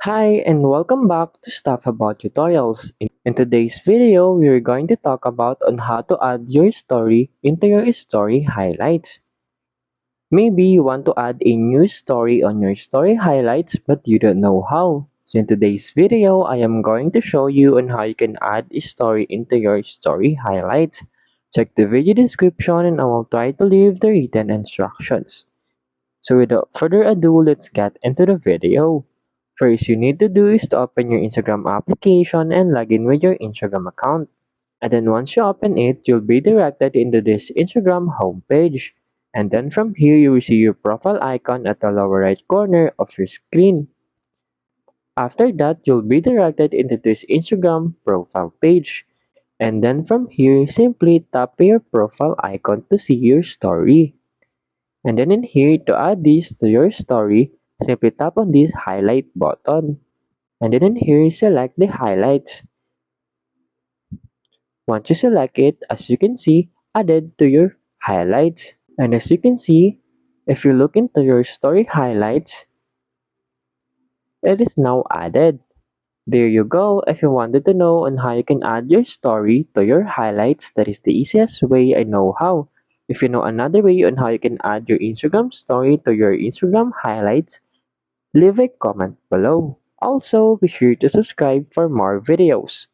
Hi and welcome back to Stuff About Tutorials. In today's video, we are going to talk about on how to add your story into your story highlights. Maybe you want to add a new story on your story highlights but you don't know how. So in today's video, I am going to show you on how you can add a story into your story highlights. Check the video description and I will try to leave the written instructions. So without further ado, let's get into the video. First you need to do is to open your Instagram application and log in with your Instagram account. And then once you open it, you'll be directed into this Instagram homepage. And then from here, you will see your profile icon at the lower right corner of your screen. After that, you'll be directed into this Instagram profile page. And then from here, simply tap your profile icon to see your story. And then in here, to add this to your story, simply tap on this highlight button. And then in here, select the highlights. Once you select it, as you can see, added to your highlights. And as you can see, if you look into your story highlights, it is now added. There you go. If you wanted to know on how you can add your story to your highlights, that is the easiest way I know how. If you know another way on how you can add your Instagram story to your Instagram highlights, leave a comment below. Also, be sure to subscribe for more videos.